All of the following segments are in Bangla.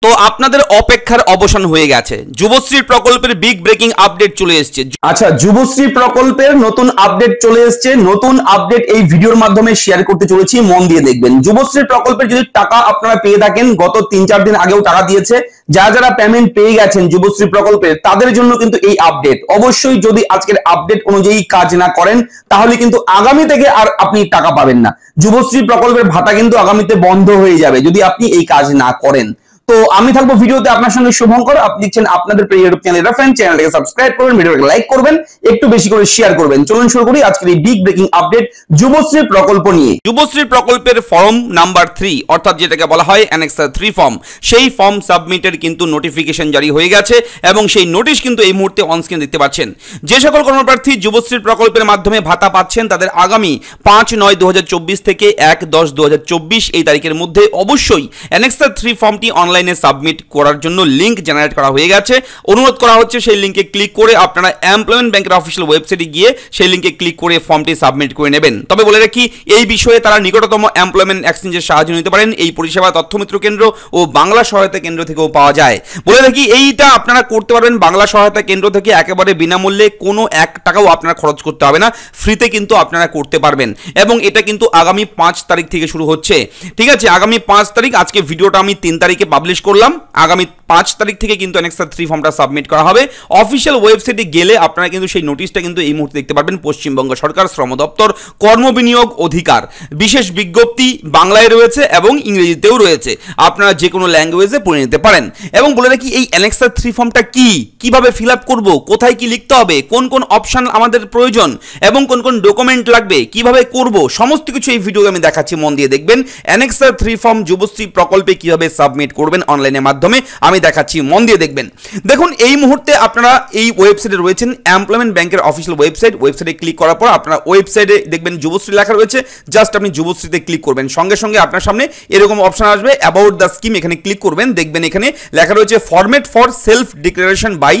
তো আপনাদের অপেক্ষার অবসান হয়ে গেছে, যুবশ্রী প্রকল্পের বিগ ব্রেকিং আপডেট চলে এসেছে। আচ্ছা, যুবশ্রী প্রকল্পের নতুন আপডেট চলে এসেছে। নতুন আপডেট এই ভিডিওর মাধ্যমে শেয়ার করতে চলেছি, মন দিয়ে দেখবেন। যুবশ্রী প্রকল্পের যদি টাকা আপনারা পেয়ে থাকেন, গত 3-4 দিন আগেও টাকা দিয়েছে, যারা পেমেন্ট পেয়ে গেছেন যুবশ্রী প্রকল্পের, তাদের জন্য কিন্তু এই আপডেট। অবশ্যই যদি আজকের আপডেট অনুযায়ী কাজ না করেন, তাহলে কিন্তু আগামী থেকে আর আপনি টাকা পাবেন না। যুবশ্রী প্রকল্পের ভাতা কিন্তু আগামীতে বন্ধ হয়ে যাবে যদি আপনি এই কাজ না করেন। তো আমি থাকবো ভিডিওতে আপনার সঙ্গে শুভঙ্কর। আপনি দেখছেন আপনাদের প্রিয় ইউটিউব চ্যানেল রেফারেন্স, চ্যানেলটাকে সাবস্ক্রাইব করবেন, ভিডিওটাকে লাইক করবেন, একটু বেশি করে শেয়ার করবেন। চলুন শুরু করি আজকের এই বিগ ব্রেকিং আপডেট যুবশ্রী প্রকল্প নিয়ে। যুবশ্রী প্রকল্পের ফর্ম নাম্বার 3 অর্থাৎ যেটাকে বলা হয় অ্যানেক্সার 3 ফর্ম, সেই ফর্ম সাবমিটের কিন্তু নোটিফিকেশন জারি হয়ে গেছে এবং সেই নোটিশ কিন্তু এই মুহূর্তে অন স্ক্রিন দেখতে পাচ্ছেন। যে সকল কর্মপ্রার্থী যুবশ্রী প্রকল্পের মাধ্যমে ভাতা পাচ্ছেন, তাদের আগামী 5/9/2024 থেকে 1/10/2024 এই তারিখের মধ্যে অবশ্যই অ্যানেক্সার 3 ফর্মটি অনলাইনে সাবমিট করার জন্য লিঙ্ক জেনারেট করা হয়ে গেছে। অনুরোধ করা হচ্ছে সেই লিঙ্কে ক্লিক করে আপনারা এমপ্লয়মেন্ট ব্যাংকের অফিসিয়াল ওয়েবসাইটে গিয়ে সেই লিঙ্কে ক্লিক করে ফর্মটি সাবমিট করে নেবেন। তবে বলে রাখি, এই বিষয়ে তারা নিকটতম এমপ্লয়মেন্ট এক্সচেঞ্জের সাহায্য নিতে পারেন। এই পরিষেবা তথ্যমিত্র কেন্দ্র ও বাংলা সহায়তা কেন্দ্র থেকেও পাওয়া যায়। বলে রাখি, এইটা আপনারা করতে পারবেন বাংলা সহায়তা কেন্দ্র থেকে একেবারে বিনামূল্যে, কোনো 1 টাকাও আপনারা খরচ করতে হবে না, ফ্রিতে কিন্তু আপনারা করতে পারবেন। এবং এটা কিন্তু আগামী 5 তারিখ থেকে শুরু হচ্ছে। ঠিক আছে, আগামী 5 তারিখ, আজকে ভিডিওটা আমি 3 তারিখে পাবলিশ করলাম, আগামী 5 তারিখ থেকে কিন্তু অ্যানেক্সার 3 ফর্মটা সাবমিট করা হবে। অফিসিয়াল ওয়েবসাইটে গেলে আপনারা কিন্তু সেই নোটিশটা কিন্তু এই মুহূর্তে দেখতে পারবেন। পশ্চিমবঙ্গ সরকার শ্রম দপ্তর কর্মবিনিয়োগ অধিকার বিশেষ বিজ্ঞপ্তি বাংলায় রয়েছে এবং ইংরেজিতেও রয়েছে, আপনারা যে কোনো ল্যাঙ্গুয়েজে পড়ে নিতে পারেন। এবং বলে রাখি, এই অ্যানেক্সার 3 ফর্মটা কি, কিভাবে ফিল আপ করবো, কোথায় কি লিখতে হবে, কোন কোন অপশন আমাদের প্রয়োজন এবং কোন কোন ডকুমেন্ট লাগবে, কিভাবে করব, সমস্ত কিছু এই ভিডিওতে আমি দেখাচ্ছি, মন দিয়ে দেখবেন। অ্যানেক্সার 3 ফর্ম যুবশ্রী প্রকল্পে কিভাবে সাবমিট করবেন অনলাইনের মাধ্যমে আমি দেখাচ্ছি, মন দিয়ে দেখবেন। দেখুন, এই মুহূর্তে আপনারা এই ওয়েবসাইটে রয়েছেন, এমপ্লয়মেন্ট ব্যাংকের অফিসিয়াল ওয়েবসাইটে ক্লিক করার পর আপনারা ওয়েবসাইটে দেখবেন যুবশ্রী লেখা রয়েছে, জাস্ট আপনি যুবশ্রীতে ক্লিক করবেন, সঙ্গে সঙ্গে আপনার সামনে এরকম অপশন আসবে অ্যাবাউট দ্য স্কিম, এখানে ক্লিক করবেন, দেখবেন এখানে লেখা রয়েছে format for self declaration by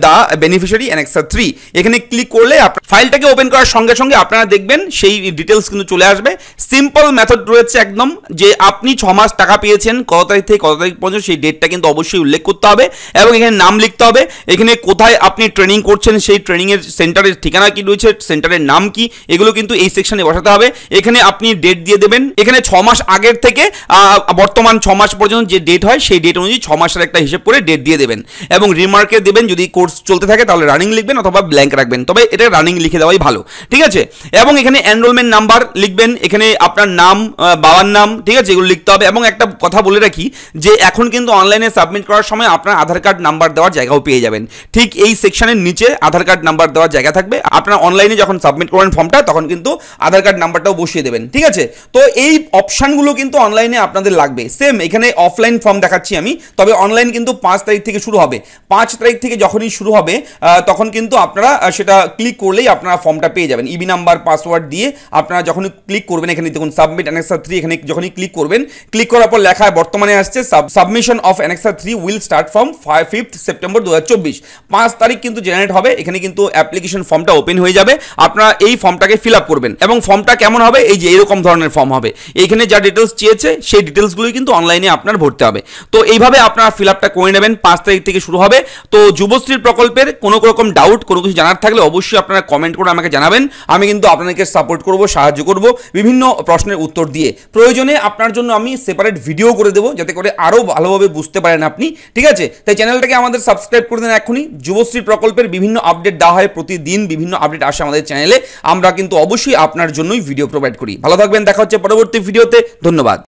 the beneficiary annexure 3। এখানে ক্লিক করলে ফাইলটাকে ওপেন করার সঙ্গে সঙ্গে আপনারা দেখবেন সেই ডিটেলস কিন্তু চলে আসবে। সিম্পল মেথড রয়েছে একদম, যে আপনি 6 মাস টাকা পেয়েছেন, কত তারিখ থেকে কত তারিখ পর্যন্ত সেই ডেটটা কিন্তু অবশ্যই উল্লেখ করতে হবে এবং এখানে নাম লিখতে হবে। এখানে কোথায় আপনি ট্রেনিং করছেন, সেই ট্রেনিংয়ের সেন্টারের ঠিকানা কি রয়েছে, সেন্টারের নাম কি, এগুলো কিন্তু এই সেকশনে বসাতে হবে। এখানে আপনি ডেট দিয়ে দেবেন, এখানে 6 মাস আগের থেকে বর্তমান 6 মাস পর্যন্ত যে ডেট হয় সেই ডেট অনুযায়ী 6 মাসের একটা হিসেব করে ডেট দিয়ে দেবেন এবং রিমার্কে দেবেন। যদি কোর্স চলতে থাকে তাহলে রানিং লিখবেন অথবা ব্ল্যাঙ্ক রাখবেন, তবে এটা রানিং লিখে দেওয়াই ভালো। ঠিক আছে, এবং এখানে এনরোলমেন্ট নাম্বার লিখবেন, এখানে আপনার নাম, বাবার নাম, ঠিক আছে, এগুলো লিখতে হবে। এবং একটা কথা বলে রাখি, যে এখন কিন্তু অনলাইনে সাবমিট করার সময় আপনার আধার কার্ড নাম্বার দেওয়ার জায়গাও পেয়ে যাবেন। ঠিক এই সেকশনের নিচে আধার কার্ড নাম্বার দেওয়ার জায়গা থাকবে, আপনারা অনলাইনে যখন সাবমিট করবেন ফর্মটা তখন কিন্তু আধার কার্ড নাম্বারটাও বসিয়ে দেবেন। ঠিক আছে, তো এই অপশানগুলো কিন্তু অনলাইনে আপনাদের লাগবে। সেম এখানে অফলাইন ফর্ম দেখাচ্ছি আমি, তবে অনলাইন কিন্তু 5 তারিখ থেকে শুরু হবে। 5 তারিখ থেকে যখনই শুরু হবে তখন কিন্তু আপনারা সেটা ক্লিক করলেই আপনারা ফর্মটা পেয়ে যাবেন। ইবি নাম্বার, পাসওয়ার্ড দিয়ে আপনারা যখনই ক্লিক করবেন, এখানে দেখুন সাবমিট অ্যানেক্সার 3, এখানে যখনই ক্লিক করবেন, ক্লিক করার পর লেখা বর্তমানে আসছে submission of annexure 3 will start from 5th September 2024। 5 তারিখ কিন্তু জেনারেট হবে, এখানে কিন্তু অ্যাপ্লিকেশন ফর্মটা ওপেন হয়ে যাবে। আপনারা এই ফর্মটাকে ফিল আপ করবেন এবং ফর্মটা কেমন হবে, এই যে এরকম ধরনের ফর্ম হবে। এইখানে যা ডিটেলস চেয়েছে সেই ডিটেলসগুলোই কিন্তু অনলাইনে আপনার ভরতে হবে। তো এইভাবে আপনারা ফিল আপটা করে নেবেন। 5 তারিখ থেকে শুরু হবে। তো যুবশ্রী প্রকল্পের কোনো রকম ডাউট, কোনো কিছু জানার থাকলে অবশ্যই আপনারা কমেন্ট করে আমাকে জানাবেন। আমি কিন্তু আপনাদেরকে সাপোর্ট করব, সাহায্য করব বিভিন্ন প্রশ্নের উত্তর দিয়ে। প্রয়োজনে আপনার জন্য আমি সেপারেট ভিডিও করে দেবো, যাতে করে আরও ভালোভাবে বুঝতে পারেন আপনি। ঠিক আছে, তাই চ্যানেলটাকে আমাদের সাবস্ক্রাইব করে দেন এখনই। যুবশ্রী প্রকল্পের বিভিন্ন আপডেট দেওয়া হয়, প্রতিদিন বিভিন্ন আপডেট আসে আমাদের চ্যানেলে। আমরা কিন্তু অবশ্যই আপনার জন্যই ভিডিও প্রোভাইড করি। ভালো থাকবেন, দেখা হচ্ছে পরবর্তী ভিডিওতে। ধন্যবাদ।